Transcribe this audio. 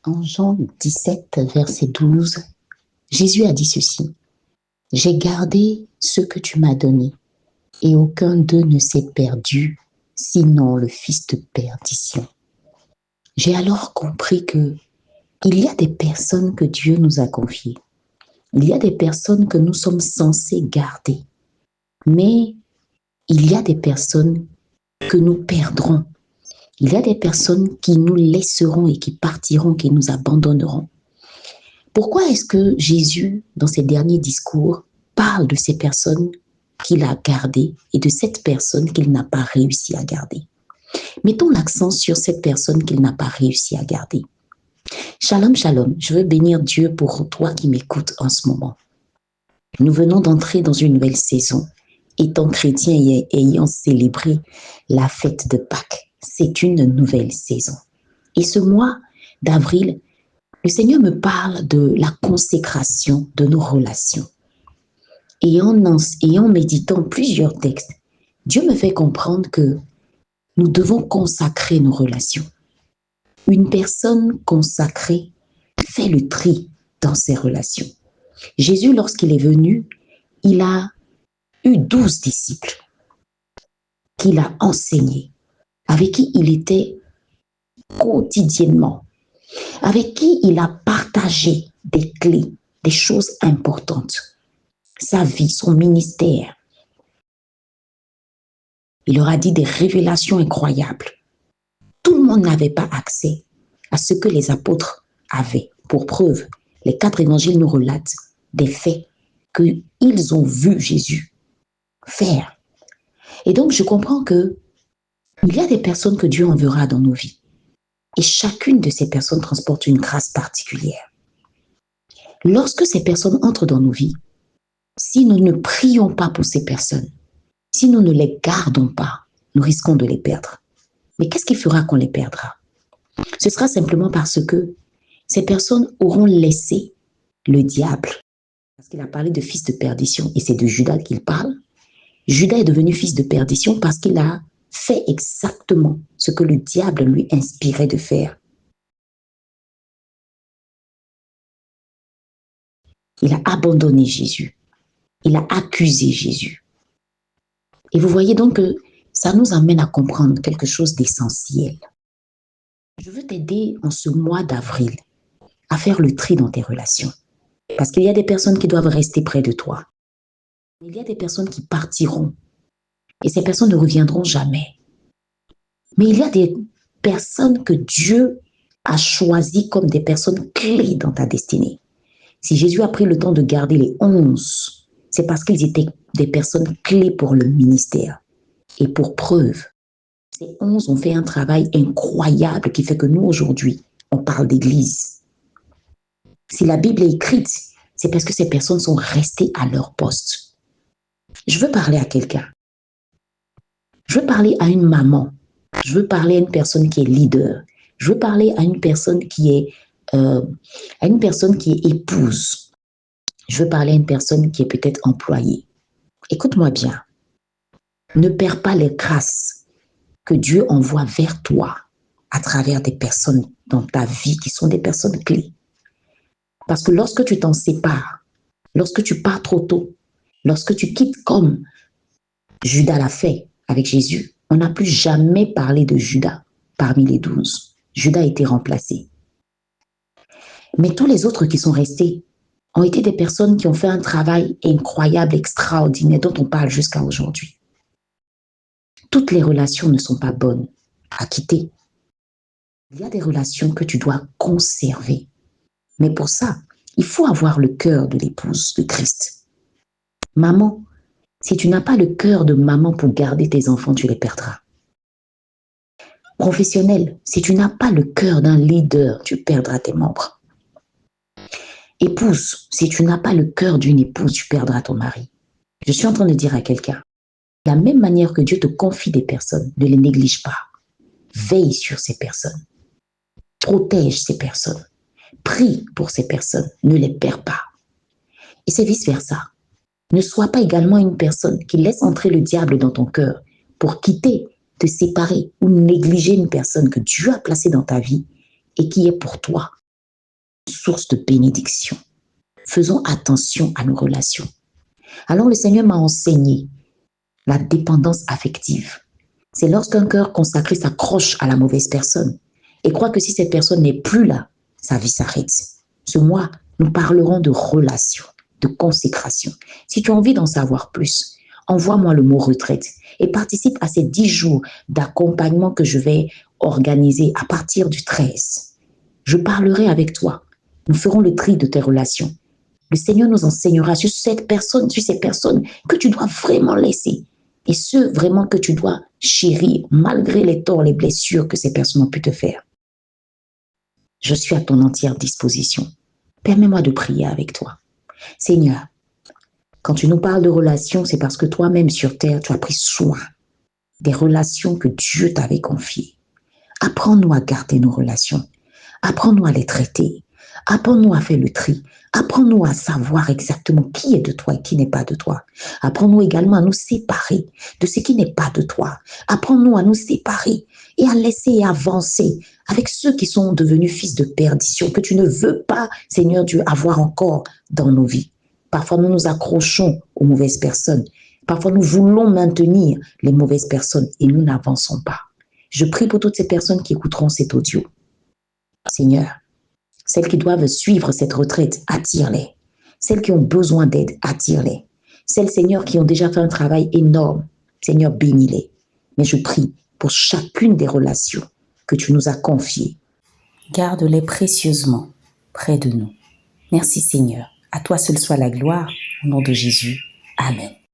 En Jean 17, verset 12, Jésus a dit ceci: J'ai gardé ce que tu m'as donné, et aucun d'eux ne s'est perdu, sinon le fils de perdition. J'ai alors compris que il y a des personnes que Dieu nous a confiées. Il y a des personnes que nous sommes censés garder. Mais il y a des personnes que nous perdrons. Il y a des personnes qui nous laisseront et qui partiront, qui nous abandonneront. Pourquoi est-ce que Jésus, dans ses derniers discours, parle de ces personnes qu'il a gardées et de cette personne qu'il n'a pas réussi à garder? Mettons l'accent sur cette personne qu'il n'a pas réussi à garder. Shalom, shalom, je veux bénir Dieu pour toi qui m'écoutes en ce moment. Nous venons d'entrer dans une nouvelle saison. Étant chrétien et ayant célébré la fête de Pâques, c'est une nouvelle saison. Et ce mois d'avril, le Seigneur me parle de la consécration de nos relations. Et en méditant plusieurs textes, Dieu me fait comprendre que nous devons consacrer nos relations. Une personne consacrée fait le tri dans ses relations. Jésus, lorsqu'il est venu, il a eu 12 disciples qu'il a enseignés, avec qui il était quotidiennement, avec qui il a partagé des clés, des choses importantes, sa vie, son ministère. Il leur a dit des révélations incroyables. Tout le monde n'avait pas accès à ce que les apôtres avaient. Pour preuve, les 4 évangiles nous relatent des faits qu'ils ont vu Jésus faire. Et donc, je comprends que il y a des personnes que Dieu enverra dans nos vies. Et chacune de ces personnes transporte une grâce particulière. Lorsque ces personnes entrent dans nos vies, si nous ne prions pas pour ces personnes, si nous ne les gardons pas, nous risquons de les perdre. Mais qu'est-ce qui fera qu'on les perdra? Ce sera simplement parce que ces personnes auront laissé le diable. Parce qu'il a parlé de fils de perdition et c'est de Judas qu'il parle. Judas est devenu fils de perdition parce qu'il a fait exactement ce que le diable lui inspirait de faire. Il a abandonné Jésus. Il a accusé Jésus. Et vous voyez donc que ça nous amène à comprendre quelque chose d'essentiel. Je veux t'aider en ce mois d'avril à faire le tri dans tes relations. Parce qu'il y a des personnes qui doivent rester près de toi. Il y a des personnes qui partiront. Et ces personnes ne reviendront jamais. Mais il y a des personnes que Dieu a choisies comme des personnes clés dans ta destinée. Si Jésus a pris le temps de garder les 11, c'est parce qu'ils étaient des personnes clés pour le ministère. Et pour preuve, ces 11 ont fait un travail incroyable qui fait que nous, aujourd'hui, on parle d'église. Si la Bible est écrite, c'est parce que ces personnes sont restées à leur poste. Je veux parler à quelqu'un. Je veux parler à une maman. Je veux parler à une personne qui est leader. Je veux parler à une personne qui est épouse. Je veux parler à une personne qui est peut-être employée. Écoute-moi bien. Ne perds pas les grâces que Dieu envoie vers toi à travers des personnes dans ta vie qui sont des personnes clés. Parce que lorsque tu t'en sépares, lorsque tu pars trop tôt, lorsque tu quittes comme Judas l'a fait avec Jésus, on n'a plus jamais parlé de Judas parmi les 12. Judas a été remplacé. Mais tous les autres qui sont restés ont été des personnes qui ont fait un travail incroyable, extraordinaire, dont on parle jusqu'à aujourd'hui. Toutes les relations ne sont pas bonnes à quitter. Il y a des relations que tu dois conserver. Mais pour ça, il faut avoir le cœur de l'épouse de Christ. Maman, si tu n'as pas le cœur de maman pour garder tes enfants, tu les perdras. Professionnel, si tu n'as pas le cœur d'un leader, tu perdras tes membres. Épouse, si tu n'as pas le cœur d'une épouse, tu perdras ton mari. Je suis en train de dire à quelqu'un, de la même manière que Dieu te confie des personnes, ne les néglige pas. Veille sur ces personnes. Protège ces personnes. Prie pour ces personnes. Ne les perds pas. Et c'est vice-versa. Ne sois pas également une personne qui laisse entrer le diable dans ton cœur pour quitter, te séparer ou négliger une personne que Dieu a placée dans ta vie et qui est pour toi. source de bénédiction. Faisons attention à nos relations. Alors le Seigneur m'a enseigné la dépendance affective. C'est lorsqu'un cœur consacré s'accroche à la mauvaise personne et croit que si cette personne n'est plus là, sa vie s'arrête. Ce mois, nous parlerons de relations, de consécration. Si tu as envie d'en savoir plus, envoie-moi le mot retraite et participe à ces 10 jours d'accompagnement que je vais organiser à partir du 13. Je parlerai avec toi. Nous ferons le tri de tes relations. Le Seigneur nous enseignera sur cette personne, sur ces personnes que tu dois vraiment laisser et ceux vraiment que tu dois chérir malgré les torts, les blessures que ces personnes ont pu te faire. Je suis à ton entière disposition. Permets-moi de prier avec toi. Seigneur, quand tu nous parles de relations, c'est parce que toi-même sur terre, tu as pris soin des relations que Dieu t'avait confiées. Apprends-nous à garder nos relations. Apprends-nous à les traiter. Apprends-nous à faire le tri. Apprends-nous à savoir exactement qui est de toi et qui n'est pas de toi. Apprends-nous également à nous séparer de ce qui n'est pas de toi. Apprends-nous à nous séparer et à laisser avancer avec ceux qui sont devenus fils de perdition, que tu ne veux pas, Seigneur Dieu, avoir encore dans nos vies. Parfois, nous nous accrochons aux mauvaises personnes. Parfois, nous voulons maintenir les mauvaises personnes et nous n'avançons pas. Je prie pour toutes ces personnes qui écouteront cet audio. Seigneur, celles qui doivent suivre cette retraite, attire-les. Celles qui ont besoin d'aide, attire-les. Celles, Seigneur, qui ont déjà fait un travail énorme, Seigneur, bénis-les. Mais je prie pour chacune des relations que tu nous as confiées. Garde-les précieusement près de nous. Merci, Seigneur. À toi seul soit la gloire. Au nom de Jésus. Amen.